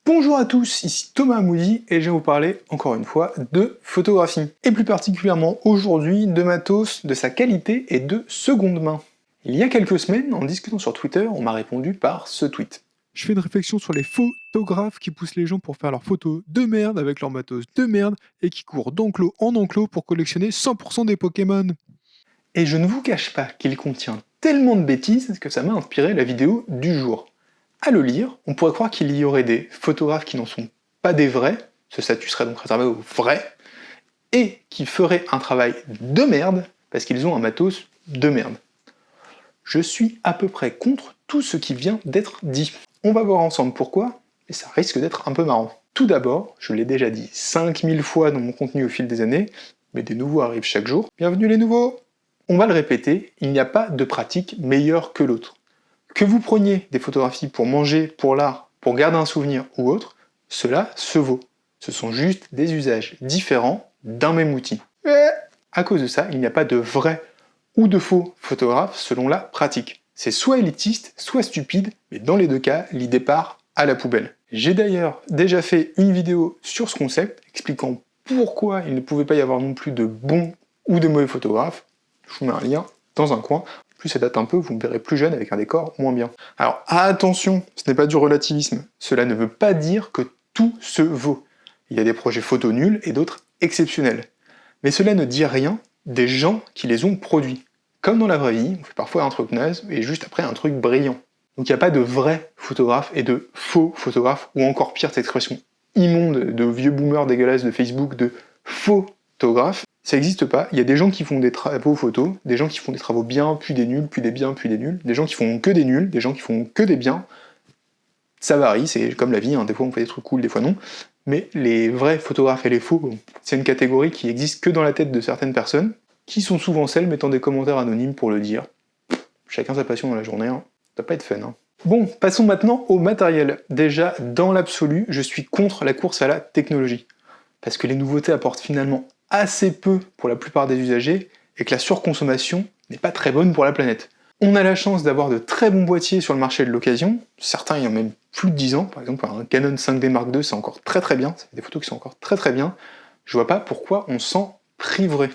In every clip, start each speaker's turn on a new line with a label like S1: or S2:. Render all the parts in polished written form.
S1: Bonjour à tous, ici Thomas Moody et je vais vous parler encore une fois de photographie. Et plus particulièrement aujourd'hui de matos, de sa qualité et de seconde main. Il y a quelques semaines, en discutant sur Twitter, on m'a répondu par ce tweet.
S2: Je fais une réflexion sur les photographes qui poussent les gens pour faire leurs photos de merde avec leur matos de merde et qui courent d'enclos en enclos pour collectionner 100% des Pokémon.
S1: Et je ne vous cache pas qu'il contient tellement de bêtises que ça m'a inspiré la vidéo du jour. À le lire, on pourrait croire qu'il y aurait des photographes qui n'en sont pas des vrais, ce statut serait donc réservé aux vrais, et qui feraient un travail de merde parce qu'ils ont un matos de merde. Je suis à peu près contre tout ce qui vient d'être dit. On va voir ensemble pourquoi, et ça risque d'être un peu marrant. Tout d'abord, je l'ai déjà dit 5000 fois dans mon contenu au fil des années, mais des nouveaux arrivent chaque jour. Bienvenue les nouveaux! On va le répéter, il n'y a pas de pratique meilleure que l'autre. Que vous preniez des photographies pour manger, pour l'art, pour garder un souvenir ou autre, cela se vaut. Ce sont juste des usages différents d'un même outil. À cause de ça, il n'y a pas de vrai ou de faux photographe selon la pratique. C'est soit élitiste, soit stupide, mais dans les deux cas, l'idée part à la poubelle. J'ai d'ailleurs déjà fait une vidéo sur ce concept, expliquant pourquoi il ne pouvait pas y avoir non plus de bons ou de mauvais photographes. Je vous mets un lien dans un coin. Plus ça date un peu, vous me verrez plus jeune avec un décor moins bien. Alors attention, ce n'est pas du relativisme. Cela ne veut pas dire que tout se vaut. Il y a des projets photos nuls et d'autres exceptionnels. Mais cela ne dit rien des gens qui les ont produits. Comme dans la vraie vie, on fait parfois un truc naze et juste après un truc brillant. Donc il n'y a pas de vrais photographes et de faux photographes, ou encore pire cette expression immonde de vieux boomers dégueulasses de Facebook de photographes. Ça n'existe pas, il y a des gens qui font des travaux photos, des gens qui font des travaux bien, puis des nuls, puis des biens, puis des nuls, des gens qui font que des nuls, des gens qui font que des biens. Ça varie, c'est comme la vie, hein. Des fois on fait des trucs cool, des fois non. Mais les vrais photographes et les faux, bon, c'est une catégorie qui existe que dans la tête de certaines personnes, qui sont souvent celles mettant des commentaires anonymes pour le dire. Chacun sa passion dans la journée, hein. Ça doit pas être fun. Hein. Bon, passons maintenant au matériel. Déjà, dans l'absolu, je suis contre la course à la technologie. Parce que les nouveautés apportent finalement assez peu pour la plupart des usagers, et que la surconsommation n'est pas très bonne pour la planète. On a la chance d'avoir de très bons boîtiers sur le marché de l'occasion, certains ayant même plus de 10 ans, par exemple un Canon 5D Mark II c'est encore très bien, ça fait des photos qui sont encore très bien, je vois pas pourquoi on s'en priverait.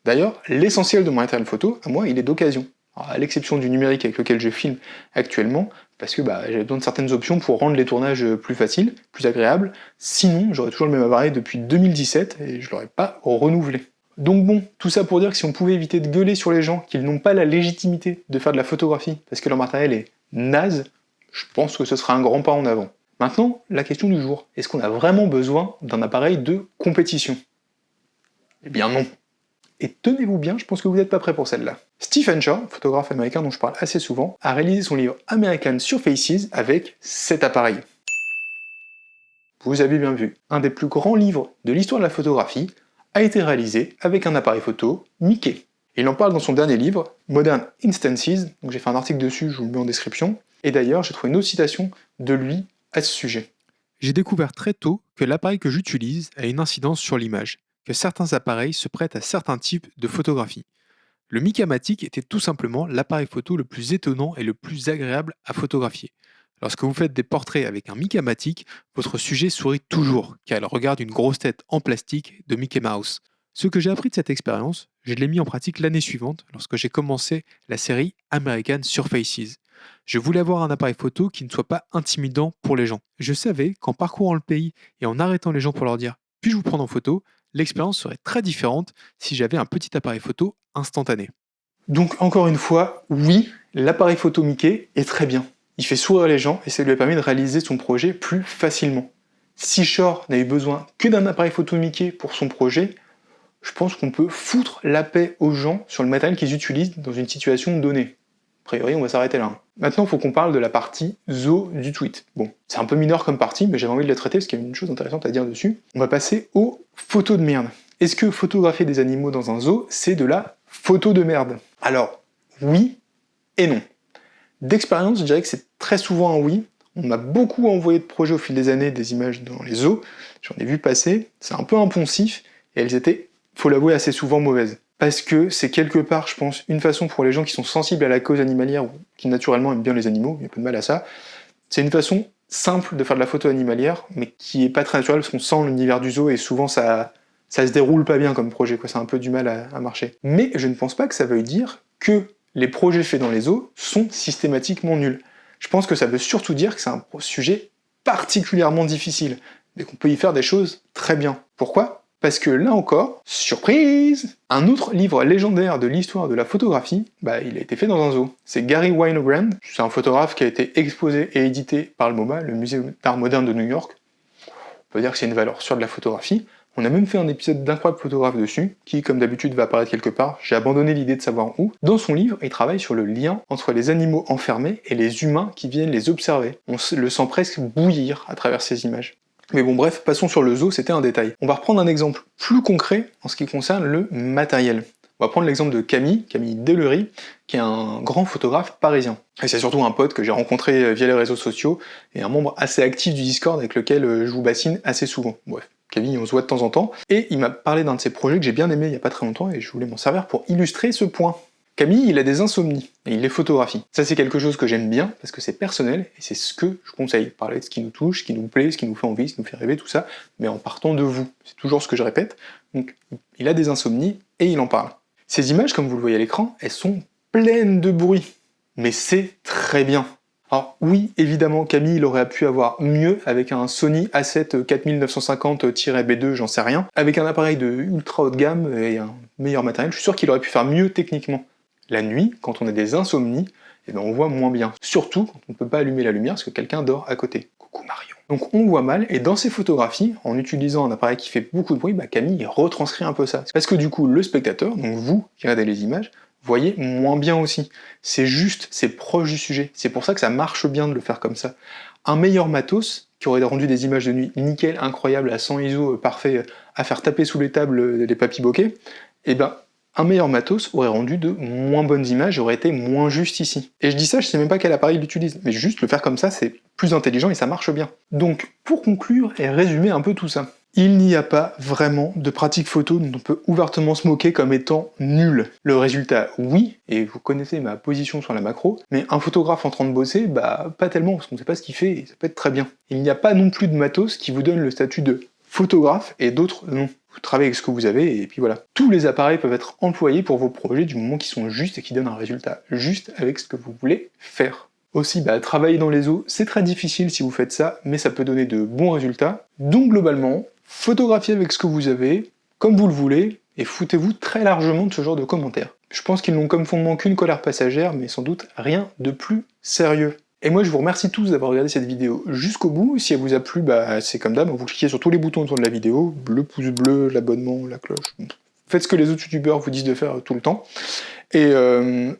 S1: D'ailleurs, l'essentiel de mon matériel photo, à moi, il est d'occasion. À l'exception du numérique avec lequel je filme actuellement, parce que j'avais besoin de certaines options pour rendre les tournages plus faciles, plus agréables, sinon j'aurais toujours le même appareil depuis 2017 et je l'aurais pas renouvelé. Donc bon, tout ça pour dire que si on pouvait éviter de gueuler sur les gens qu'ils n'ont pas la légitimité de faire de la photographie parce que leur matériel est naze, je pense que ce sera un grand pas en avant. Maintenant, la question du jour, est-ce qu'on a vraiment besoin d'un appareil de compétition? Eh bien non. Et tenez-vous bien, je pense que vous n'êtes pas prêts pour celle-là. Stephen Shore, photographe américain dont je parle assez souvent, a réalisé son livre American Surfaces avec cet appareil. Vous avez bien vu, un des plus grands livres de l'histoire de la photographie a été réalisé avec un appareil photo Mickey. Il en parle dans son dernier livre, Modern Instances, donc j'ai fait un article dessus, je vous le mets en description, et d'ailleurs j'ai trouvé une autre citation de lui à ce sujet.
S2: J'ai découvert très tôt que l'appareil que j'utilise a une incidence sur l'image, que certains appareils se prêtent à certains types de photographie. Le Micamatic était tout simplement l'appareil photo le plus étonnant et le plus agréable à photographier. Lorsque vous faites des portraits avec un Micamatic, votre sujet sourit toujours, car il regarde une grosse tête en plastique de Mickey Mouse. Ce que j'ai appris de cette expérience, je l'ai mis en pratique l'année suivante lorsque j'ai commencé la série American Surfaces. Je voulais avoir un appareil photo qui ne soit pas intimidant pour les gens. Je savais qu'en parcourant le pays et en arrêtant les gens pour leur dire puis-je vous prendre en photo, l'expérience serait très différente si j'avais un petit appareil photo instantané.
S1: Donc encore une fois, oui, l'appareil photo Mickey est très bien. Il fait sourire les gens et ça lui a permis de réaliser son projet plus facilement. Si Shore n'a eu besoin que d'un appareil photo Mickey pour son projet, je pense qu'on peut foutre la paix aux gens sur le matériel qu'ils utilisent dans une situation donnée. A priori, on va s'arrêter là. Maintenant, il faut qu'on parle de la partie zoo du tweet. Bon, c'est un peu mineur comme partie, mais j'avais envie de la traiter parce qu'il y a une chose intéressante à dire dessus. On va passer aux photos de merde. Est-ce que photographier des animaux dans un zoo, c'est de la photo de merde? Alors, oui et non. D'expérience, je dirais que c'est très souvent un oui. On m'a beaucoup envoyé de projets au fil des années des images dans les zoos, j'en ai vu passer, c'est un peu impulsif, et elles étaient, faut l'avouer, assez souvent mauvaises. Parce que c'est quelque part, je pense, une façon pour les gens qui sont sensibles à la cause animalière, ou qui naturellement aiment bien les animaux, il n'y a pas de mal à ça, c'est une façon simple de faire de la photo animalière, mais qui est pas très naturel parce qu'on sent l'univers du zoo et souvent ça se déroule pas bien comme projet, quoi. Ça a un peu du mal à marcher. Mais je ne pense pas que ça veuille dire que les projets faits dans les zoos sont systématiquement nuls. Je pense que ça veut surtout dire que c'est un sujet particulièrement difficile, mais qu'on peut y faire des choses très bien. Pourquoi ? Parce que là encore, surprise, un autre livre légendaire de l'histoire de la photographie, il a été fait dans un zoo. C'est Gary Winogrand, c'est un photographe qui a été exposé et édité par le MoMA, le Musée d'Art Moderne de New York. On peut dire que c'est une valeur sûre de la photographie. On a même fait un épisode d'Incroyable photographe dessus, qui comme d'habitude va apparaître quelque part, j'ai abandonné l'idée de savoir où. Dans son livre, il travaille sur le lien entre les animaux enfermés et les humains qui viennent les observer. On le sent presque bouillir à travers ces images. Mais bon bref, passons sur le zoo, c'était un détail. On va reprendre un exemple plus concret en ce qui concerne le matériel. On va prendre l'exemple de Camille Dellery, qui est un grand photographe parisien. Et c'est surtout un pote que j'ai rencontré via les réseaux sociaux, et un membre assez actif du Discord avec lequel je vous bassine assez souvent. Bref, Camille, on se voit de temps en temps, et il m'a parlé d'un de ses projets que j'ai bien aimé il y a pas très longtemps, et je voulais m'en servir pour illustrer ce point. Camille, il a des insomnies, et il les photographie. Ça, c'est quelque chose que j'aime bien, parce que c'est personnel, et c'est ce que je conseille. Parler de ce qui nous touche, ce qui nous plaît, ce qui nous fait envie, ce qui nous fait rêver, tout ça, mais en partant de vous. C'est toujours ce que je répète. Donc, il a des insomnies, et il en parle. Ces images, comme vous le voyez à l'écran, elles sont pleines de bruit. Mais c'est très bien. Alors oui, évidemment, Camille, il aurait pu avoir mieux avec un Sony A7 4950-B2, j'en sais rien, avec un appareil de ultra haut de gamme et un meilleur matériel, je suis sûr qu'il aurait pu faire mieux techniquement. La nuit, quand on a des insomnies, on voit moins bien. Surtout quand on ne peut pas allumer la lumière parce que quelqu'un dort à côté. Coucou Marion. Donc on voit mal, et dans ses photographies, en utilisant un appareil qui fait beaucoup de bruit, Camille retranscrit un peu ça. Parce que du coup, le spectateur, donc vous qui regardez les images, voyez moins bien aussi. C'est juste, c'est proche du sujet. C'est pour ça que ça marche bien de le faire comme ça. Un meilleur matos, qui aurait rendu des images de nuit nickel, incroyables, à 100 ISO, parfait, à faire taper sous les tables des papy bokeh, un meilleur matos aurait rendu de moins bonnes images et aurait été moins juste ici. Et je dis ça, je sais même pas quel appareil il utilise, mais juste le faire comme ça, c'est plus intelligent et ça marche bien. Donc, pour conclure et résumer un peu tout ça, il n'y a pas vraiment de pratique photo dont on peut ouvertement se moquer comme étant nul. Le résultat, oui, et vous connaissez ma position sur la macro, mais un photographe en train de bosser, pas tellement, parce qu'on sait pas ce qu'il fait et ça peut être très bien. Il n'y a pas non plus de matos qui vous donne le statut de photographe et d'autres non. Vous travaillez avec ce que vous avez, et puis voilà. Tous les appareils peuvent être employés pour vos projets du moment qu'ils sont justes et qui donnent un résultat juste avec ce que vous voulez faire. Aussi, travailler dans les zoos, c'est très difficile si vous faites ça, mais ça peut donner de bons résultats. Donc globalement, photographiez avec ce que vous avez, comme vous le voulez, et foutez-vous très largement de ce genre de commentaires. Je pense qu'ils n'ont comme fondement qu'une colère passagère, mais sans doute rien de plus sérieux. Et moi je vous remercie tous d'avoir regardé cette vidéo jusqu'au bout. Si elle vous a plu, c'est comme d'hab, vous cliquez sur tous les boutons autour de la vidéo, le pouce bleu, l'abonnement, la cloche. Faites ce que les autres youtubeurs vous disent de faire tout le temps. Et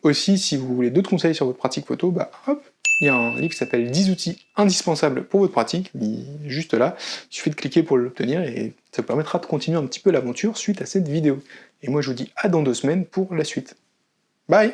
S1: aussi, si vous voulez d'autres conseils sur votre pratique photo, hop, il y a un livre qui s'appelle 10 outils indispensables pour votre pratique, il est juste là, il suffit de cliquer pour l'obtenir et ça vous permettra de continuer un petit peu l'aventure suite à cette vidéo. Et moi je vous dis à dans 2 semaines pour la suite. Bye!